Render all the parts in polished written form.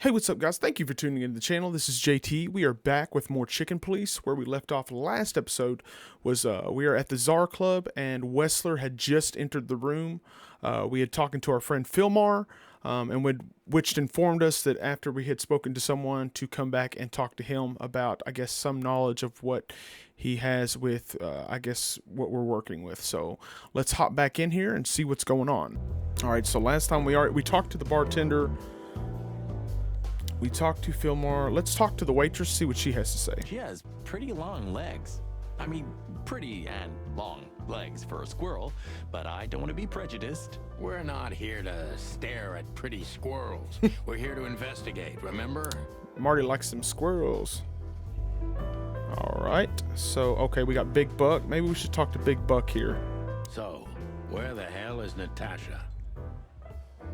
Hey, what's up, guys? Thank you for tuning into the channel. This is JT. We are back with more Chicken Police. Where we left off last episode was we are at the Czar Club, and Wessler had just entered the room. We had talking to our friend Philmar, which informed us that after we had spoken to someone to come back and talk to him about, I guess, some knowledge of what he has with, I guess, what we're working with. So let's hop back in here and see what's going on. All right. So last time we talked to the bartender. We talked to Philmar. Let's talk to the waitress, see what she has to say. She has pretty long legs. I mean, pretty and long legs for a squirrel, but I don't want to be prejudiced. We're not here to stare at pretty squirrels. We're here to investigate, remember? Marty likes some squirrels. All right. So, okay, we got Big Buck. Maybe we should talk to Big Buck here. So, where the hell is Natasha?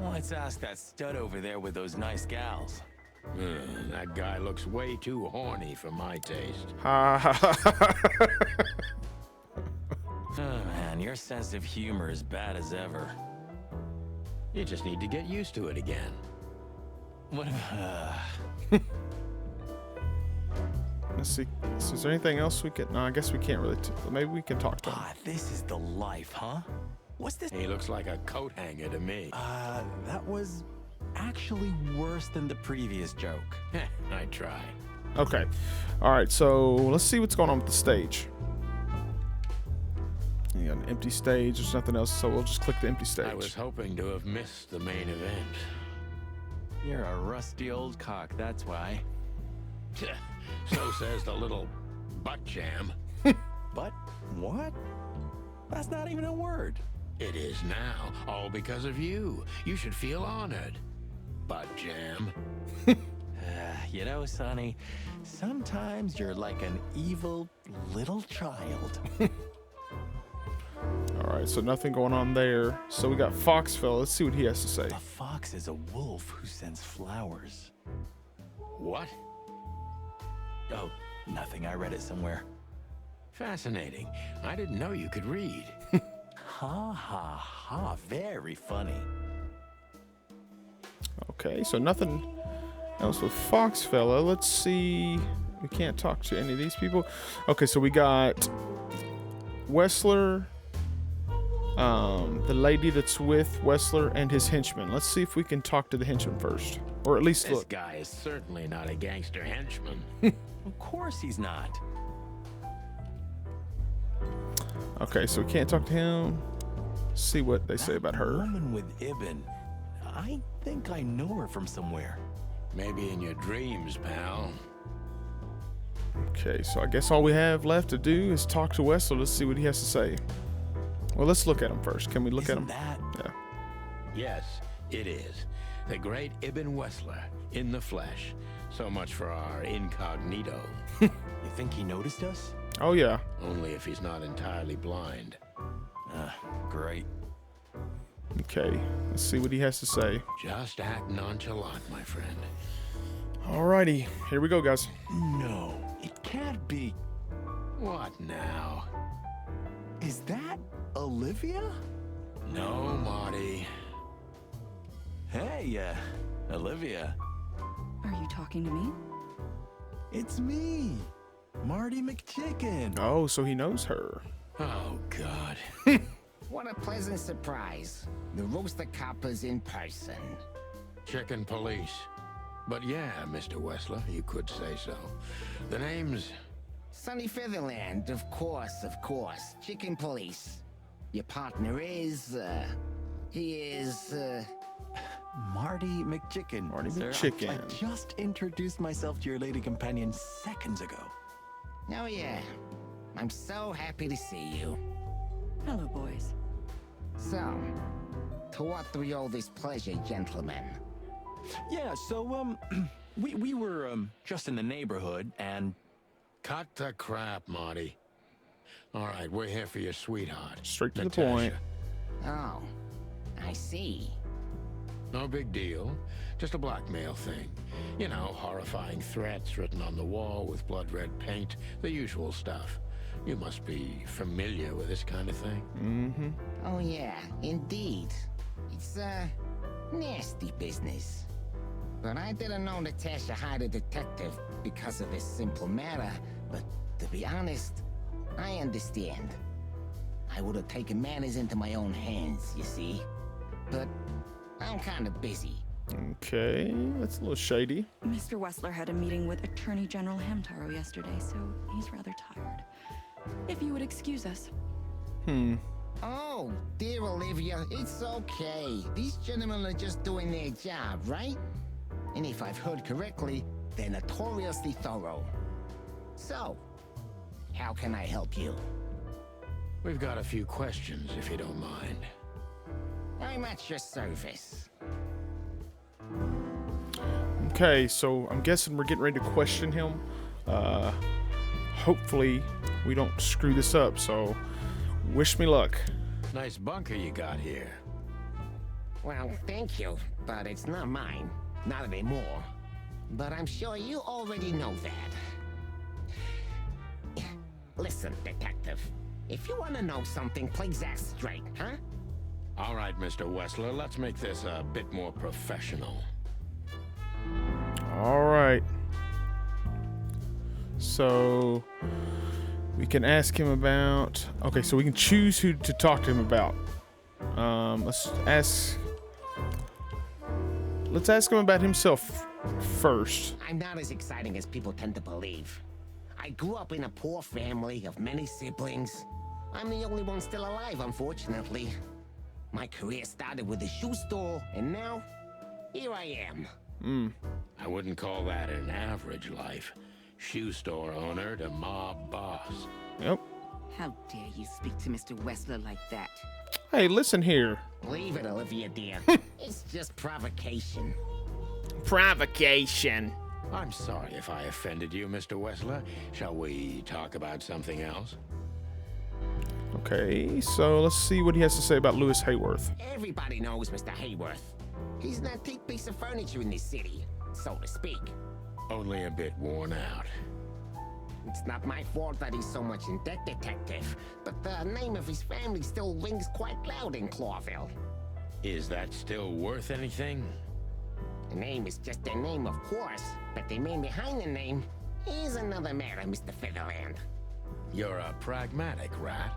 Let's ask that stud over there with those nice gals. That guy looks way too horny for my taste. Oh man, your sense of humor is bad as ever. You just need to get used to it again. What Let's see. Is there anything else we could... No, I guess we can't really... Maybe we can talk to him. this is the life, huh? What's this? He looks like a coat hanger to me. That was actually worse than the previous joke. I try. Okay. All right, so let's see what's going on with the stage. You got an empty stage. There's nothing else, so we'll just click the empty stage. I was hoping to have missed the main event. You're a rusty old cock, that's why. So says the little butt jam. But what? That's not even a word. It is now, all because of you. You should feel honored. Butt jam. You know, Sonny, sometimes you're like an evil little child. All right, so nothing going on there. So we got Foxfell. Let's see what he has to say. A fox is a wolf who sends flowers. What? Oh, nothing. I read it somewhere. Fascinating. I didn't know you could read. Ha ha ha. Very funny. Okay, so nothing else with Foxfella. Let's see. We can't talk to any of these people. Okay, so we got Wessler, the lady that's with Wessler, and his henchman. Let's see if we can talk to the henchman first. Or at least This look. guy is certainly not a gangster henchman. Of course he's not. Okay, so we can't talk to him. See what they say about her. Woman with Ibn. I think I know her from somewhere. Maybe in your dreams, pal. Okay, so I guess all we have left to do is talk to Wessler. Let's see what he has to say. Well, let's look at him first. Can we look at him? That? Yeah. Yes, it is. The great Ibn Wessler, in the flesh. So much for our incognito. You think he noticed us? Oh, yeah. Only if he's not entirely blind. Great. Okay, let's see what he has to say. Just act nonchalant, my friend. Alrighty, here we go, guys. No, it can't be. What now? Is that Olivia? No, Marty. Hey, Olivia. Are you talking to me? It's me, Marty McChicken. Oh, so he knows her. Oh, God. What a pleasant surprise. The Rooster Copper's in person. Chicken police. But yeah, Mr. Wessler, you could say so. The name's... Sunny Featherland, of course, of course. Chicken Police. Your partner is, he is, Marty McChicken. Marty Sir, McChicken. I just introduced myself to your lady companion seconds ago. Oh yeah. I'm so happy to see you. Hello, boys. So, to what do we owe this pleasure, gentlemen? Yeah, so, we were, just in the neighborhood, and... Cut the crap, Marty. All right, we're here for your sweetheart. Straight to the Natasha. point. Oh, I see. No big deal. Just a blackmail thing. You know, horrifying threats written on the wall with blood-red paint. The usual stuff. You must be familiar with this kind of thing. Mm-hmm. Oh yeah, indeed. It's, nasty business. But I didn't know Natasha hired a detective because of this simple matter. But to be honest, I understand. I would have taken matters into my own hands, you see. But I'm kind of busy. Okay, that's a little shady. Mr. Wessler had a meeting with Attorney General Hamtaro yesterday, so he's rather tired. If you would excuse us. Oh, dear Olivia, it's okay. These gentlemen are just doing their job, right? And if I've heard correctly, they're notoriously thorough. So, how can I help you? We've got a few questions, if you don't mind. I'm at your service. Okay, so I'm guessing we're getting ready to question him. Hopefully we don't screw this up, so wish me luck. Nice bunker you got here. Well, thank you, but it's not mine. Not anymore. But I'm sure you already know that. Listen, detective. If you want to know something, please ask straight, huh? All right, Mr. Wessler, let's make this a bit more professional. All right. So we can ask him about. Okay, so we can choose who to talk to him about. Let's ask him about himself first. I'm not as exciting as people tend to believe. I grew up in a poor family of many siblings. I'm the only one still alive, unfortunately. My career started with a shoe store, and now, here I am. I wouldn't call that an average life. Shoe store owner to mob boss. Yep. How dare you speak to Mr. Wessler like that? Hey, listen here. Leave it, Olivia, dear. It's just provocation. Provocation. I'm sorry if I offended you, Mr. Wessler. Shall we talk about something else? Okay, so let's see what he has to say about Lewis Hayworth. Everybody knows Mr. Hayworth. He's an antique piece of furniture in this city, so to speak. Only a bit worn out. It's not my fault that he's so much in debt, detective, but the name of his family still rings quite loud in Clawville. Is that still worth anything? The name is just their name, of course, but the man behind the name is another matter, Mr. Featherland. You're a pragmatic rat.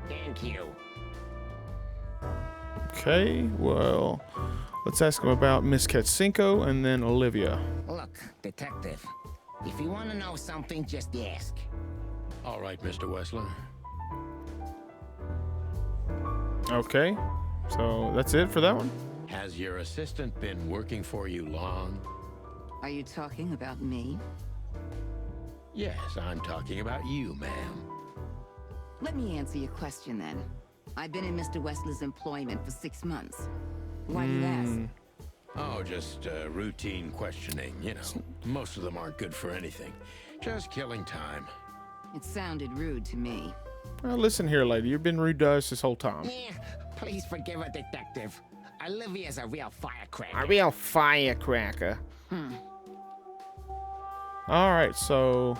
Thank you. Okay, well, let's ask him about Miss Catzenko and then Olivia. Look, detective, if you want to know something, just ask. All right, Mr. Wessler. Okay, so that's it for that one? Has your assistant been working for you long? Are you talking about me? Yes, I'm talking about you, ma'am. Let me answer your question then. I've been in Mr. Wessler's employment for 6 months. Why do you ask? Oh, just routine questioning, you know. Most of them aren't good for anything. Just killing time. It sounded rude to me. Well, listen here, lady. You've been rude to us this whole time. Yeah, please forgive her, detective. Olivia's a real firecracker. A real firecracker. All right, so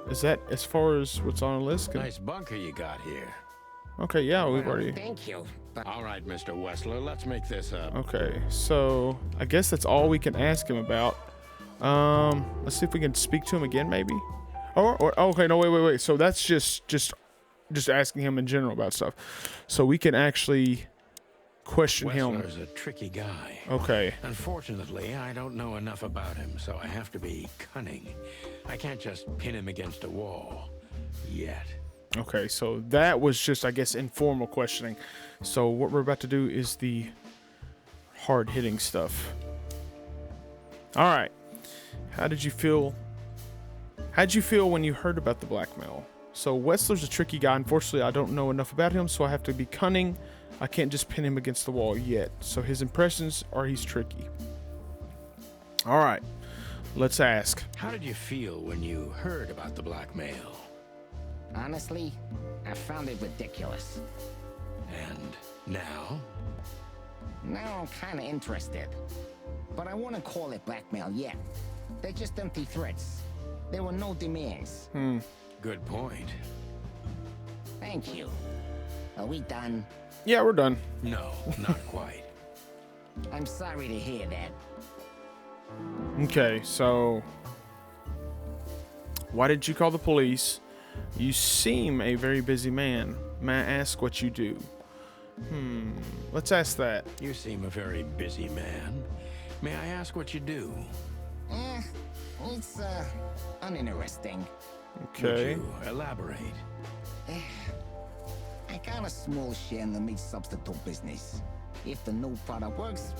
is that as far as what's on the list? Nice bunker you got here. Okay, yeah, we've already. Thank you, but All right, Mr. Wessler, let's make this up. Okay, so I guess that's all we can ask him about. Let's see if we can speak to him again, maybe. Or okay, no, wait. So that's just asking him in general about stuff. So we can actually question him. Wessler's a tricky guy. Okay. Unfortunately, I don't know enough about him, so I have to be cunning. I can't just pin him against a wall. Yet. Okay, so that was just, I guess, informal questioning. So what we're about to do is the hard-hitting stuff. All right. How'd you feel when you heard about the blackmail? So Wessler's a tricky guy. Unfortunately, I don't know enough about him, so I have to be cunning. I can't just pin him against the wall yet. So his impressions are he's tricky. All right. Let's ask. How did you feel when you heard about the blackmail? honestly, I found it ridiculous. And now? Now I'm kind of interested. But I wouldn't call it blackmail yet. They're just empty threats. There were no demands. Good point. Thank you. Are we done? Yeah, we're done. No, not quite. I'm sorry to hear that. Okay, so why did you call the police? You seem a very busy man. May I ask what you do? Let's ask that. You seem a very busy man. May I ask what you do? It's, uninteresting. Would Okay. you elaborate? I got a small share in the meat substitute business. If the new product works,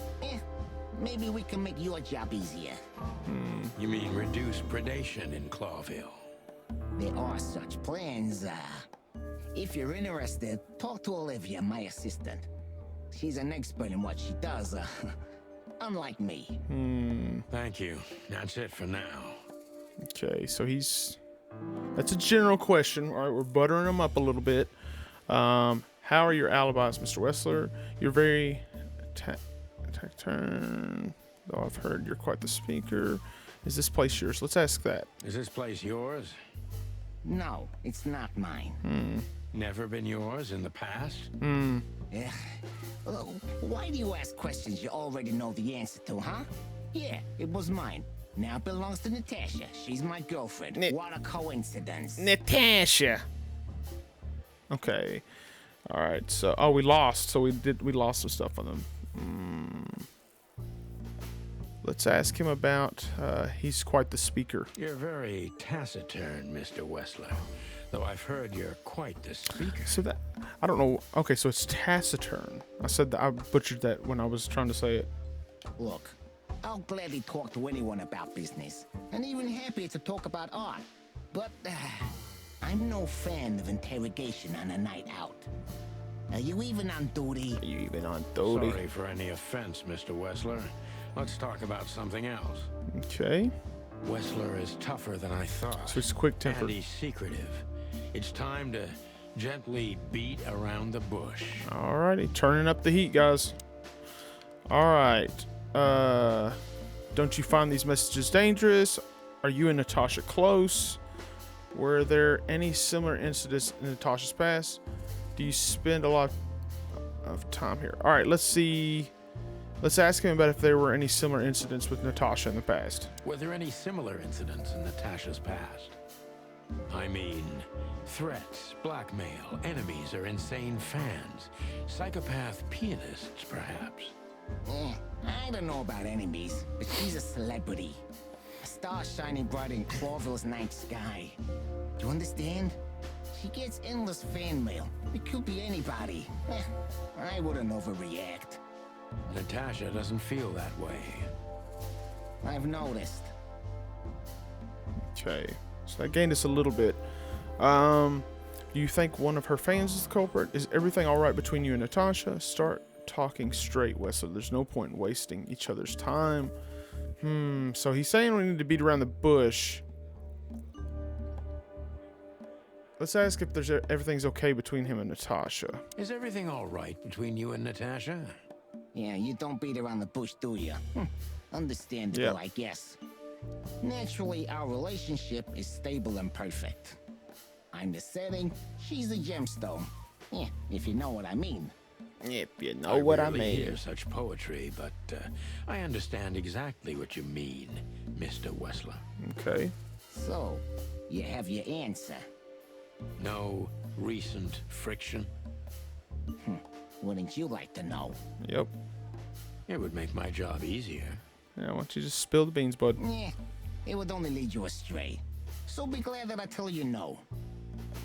maybe we can make your job easier. You mean reduce predation in Clawville? There are such plans. If you're interested, talk to Olivia, my assistant. She's an expert in what she does, unlike me. Thank you. That's it for now. Okay, so that's a general question. All right, we're buttering him up a little bit. How are your alibis, Mr. Wessler? You're very turn. Though I've heard you're quite the speaker. Is this place yours? Let's ask that. Is this place yours? No, it's not mine. Never been yours in the past? Yeah. Why do you ask questions you already know the answer to, huh? Yeah, it was mine. Now it belongs to Natasha. She's my girlfriend. What a coincidence. Natasha. Okay. All right. So, we lost. So we lost some stuff on them. Let's ask him about. He's quite the speaker. You're very taciturn, Mr. Wessler. Though I've heard you're quite the speaker. So that I don't know. Okay, so it's taciturn. I said that I butchered that when I was trying to say it. Look, I'll gladly talk to anyone about business, and even happier to talk about art. But I'm no fan of interrogation on a night out. Are you even on duty? Are you even on duty? Sorry for any offense, Mr. Wessler. Let's talk about something else. Okay. Wessler is tougher than I thought. So he's quick-tempered. And he's secretive. It's time to gently beat around the bush. Alrighty, turning up the heat, guys. Alright. Don't you find these messages dangerous? Are you and Natasha close? Were there any similar incidents in Natasha's past? Do you spend a lot of time here? Alright, let's see. Let's ask him about if there were any similar incidents with Natasha in the past. Were there any similar incidents in Natasha's past? I mean, threats, blackmail, enemies, or insane fans. Psychopath pianists, perhaps. I don't know about enemies, but she's a celebrity. A star shining bright in Clawville's night sky. Do you understand? She gets endless fan mail. It could be anybody. I wouldn't overreact. Natasha doesn't feel that way. I've noticed. Okay, so that gained us a little bit. Do you think one of her fans is the culprit? Is everything all right between you and Natasha? Start talking straight, Wessler. There's no point in wasting each other's time. So he's saying we need to beat around the bush. Let's ask if everything's okay between him and Natasha. Is everything all right between you and Natasha? Yeah, you don't beat around the bush, do you? Understandable, Yeah. I guess. Naturally, our relationship is stable and perfect. I'm the setting, she's the gemstone. Yeah, if you know what I mean. If you know I what I rarely mean. hear such poetry, but I understand exactly what you mean, Mr. Wessler. Okay. So, you have your answer. No recent friction? Wouldn't you like to know? Yep. It would make my job easier. Yeah, why don't you just spill the beans, bud? Yeah, it would only lead you astray. So be glad that I tell you no.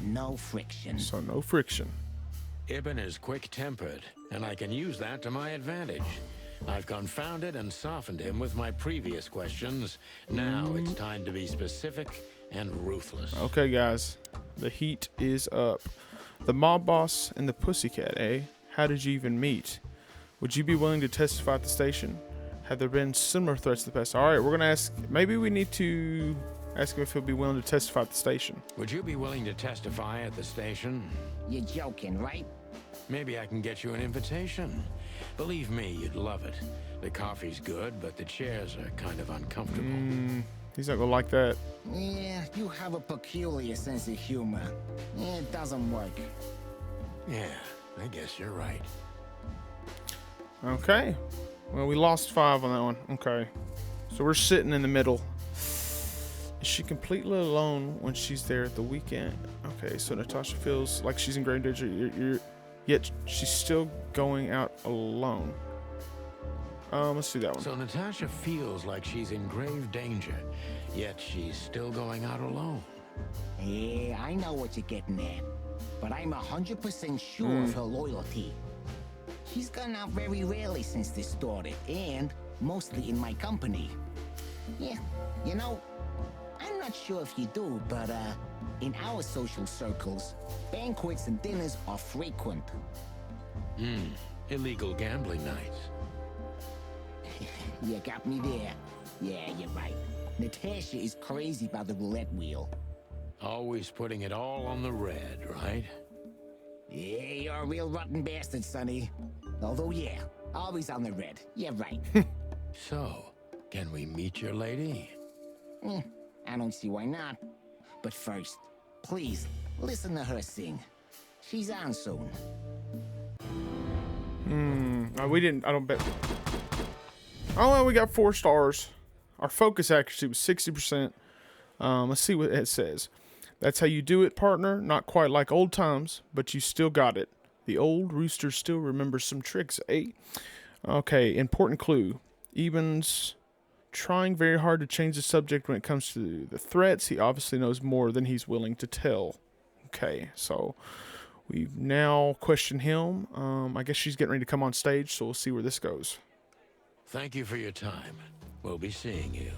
No friction. So no friction. Ibn is quick-tempered, and I can use that to my advantage. I've confounded and softened him with my previous questions. Now it's time to be specific and ruthless. Okay, guys. The heat is up. The mob boss and the pussycat, eh? How did you even meet? Would you be willing to testify at the station? Have there been similar threats in the past? Alright, we're gonna ask. Maybe we need to ask him if he'll be willing to testify at the station. Would you be willing to testify at the station? You're joking, right? Maybe I can get you an invitation. Believe me, you'd love it. The coffee's good, but the chairs are kind of uncomfortable. He's not gonna like that. Yeah, you have a peculiar sense of humor. It doesn't work. Yeah, I guess you're right. Okay. Well, we lost 5 on that one. Okay. So we're sitting in the middle. Is she completely alone when she's there at the weekend? Okay, so Natasha feels like she's in grave danger, yet she's still going out alone. Let's do that one. So Natasha feels like she's in grave danger, yet she's still going out alone. Yeah, I know what you're getting at. But I'm 100% sure of her loyalty. She's gone out very rarely since this started, and mostly in my company. Yeah, you know, I'm not sure if you do, but in our social circles, banquets and dinners are frequent. Illegal gambling nights. You got me there. Yeah, you're right. Natasha is crazy about the roulette wheel. Always putting it all on the red, right? Yeah, you're a real rotten bastard, Sonny. Although, yeah, always on the red. Yeah, right. So, can we meet your lady? I don't see why not. But first, please, listen to her sing. She's on soon. We didn't, I don't bet. Oh, well, we got 4 stars. Our focus accuracy was 60%. Let's see what it says. That's how you do it, partner. Not quite like old times, but you still got it. The old rooster still remembers some tricks, eh? Okay, important clue. Eben's trying very hard to change the subject when it comes to the threats. He obviously knows more than he's willing to tell. Okay, so we've now questioned him. I guess she's getting ready to come on stage, so we'll see where this goes. Thank you for your time. We'll be seeing you.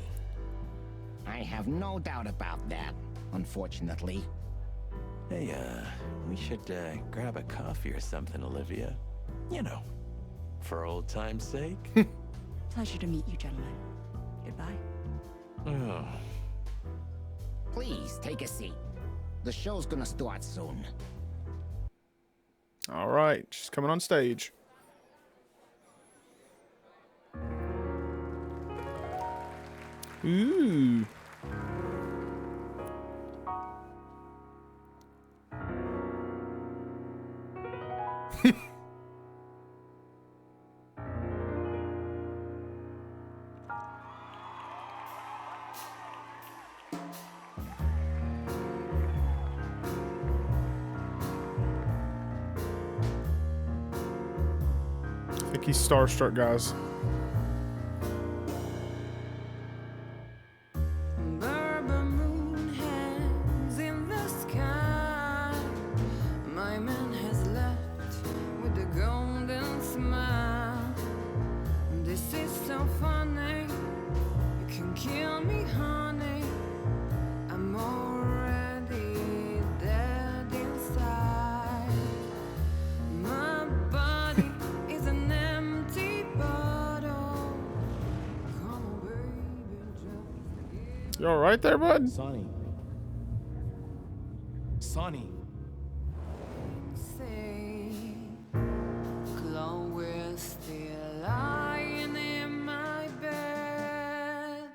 I have no doubt about that, unfortunately. Hey, we should grab a coffee or something, Olivia. You know, for old time's sake. Pleasure to meet you, gentlemen. Goodbye. Oh. Please, take a seat. The show's gonna start soon. All right, she's coming on stage. Ooh. I think he's starstruck, guys. Bourbon moon hangs in the sky. My man has left with a golden smile. This is so funny. You can kill me, honey. I'm already dead inside. My body is an empty bottle. Come on, baby, just You all right there, bud? Sonny. say Chloe's still lying in my bed.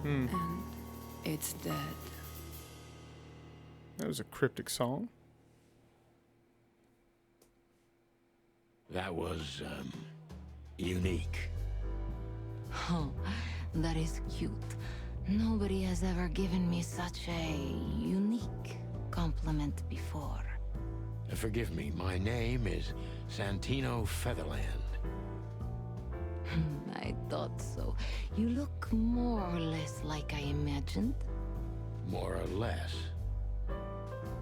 And it's dead. That was a cryptic song. That was, unique. Oh, that is cute. Nobody has ever given me such a unique compliment before. Forgive me, my name is Santino Featherland. I thought so. You look more or less like I imagined. More or less.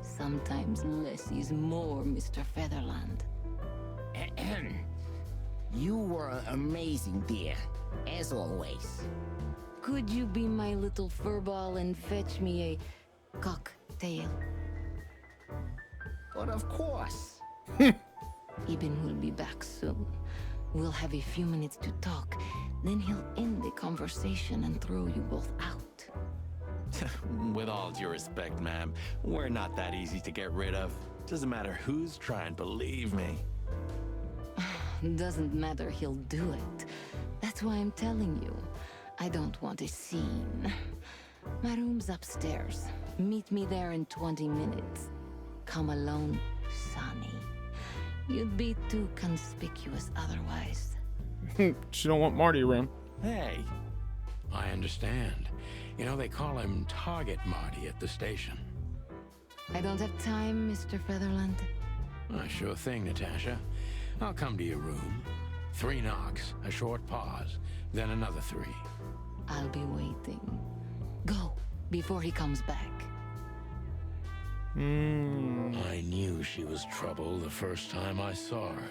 Sometimes less is more, Mr. Featherland. You were amazing, dear. As always. Could you be my little furball and fetch me a cocktail? But of course. Eben will be back soon. We'll have a few minutes to talk. Then he'll end the conversation and throw you both out. With all due respect, ma'am, we're not that easy to get rid of. Doesn't matter who's trying, believe me. Doesn't matter, he'll do it. That's why I'm telling you. I don't want a scene. My room's upstairs. Meet me there in 20 minutes. Come alone, Sonny. You'd be too conspicuous otherwise. She don't want Marty around. Hey, I understand. You know, they call him Target Marty at the station. I don't have time, Mr. Featherland. Sure thing, Natasha. I'll come to your room. 3 knocks, a short pause, then another 3. I'll be waiting. Go, before he comes back. I knew she was trouble the first time I saw her.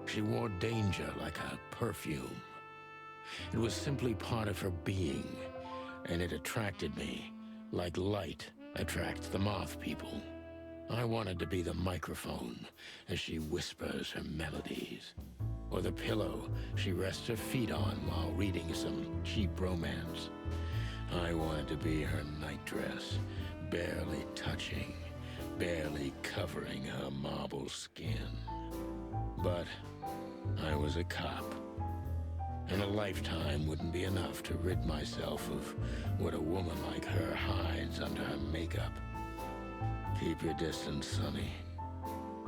She wore danger like a perfume. It was simply part of her being, and it attracted me, like light attracts the moth people. I wanted to be the microphone as she whispers her melodies, or the pillow she rests her feet on while reading some cheap romance. I wanted to be her nightdress, barely touching, barely covering her marble skin. But I was a cop, and a lifetime wouldn't be enough to rid myself of what a woman like her hides under her makeup. Keep your distance, Sonny.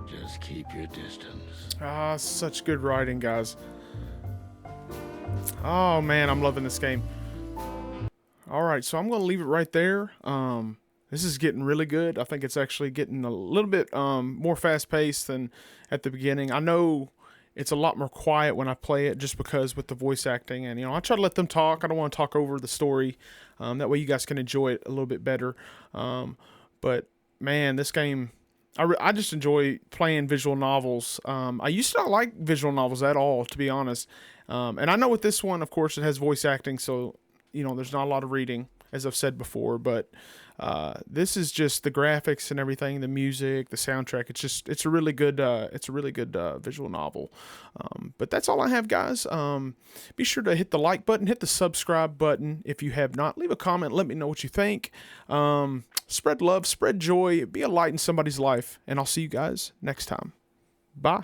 Just keep your distance. Ah, such good writing, guys. Oh man, I'm loving this game. All right, so I'm going to leave it right there. This is getting really good. I think it's actually getting a little bit more fast-paced than at the beginning. I know it's a lot more quiet when I play it just because with the voice acting. And, I try to let them talk. I don't want to talk over the story. That way you guys can enjoy it a little bit better. But, man, this game, I just enjoy playing visual novels. I used to not like visual novels at all, to be honest. And I know with this one, of course, it has voice acting, so there's not a lot of reading, as I've said before, but this is just the graphics and everything, the music, the soundtrack. It's a really good visual novel. But that's all I have, guys. Be sure to hit the like button, hit the subscribe button if you have not. Leave a comment, let me know what you think. Spread love, spread joy, be a light in somebody's life, and I'll see you guys next time. Bye.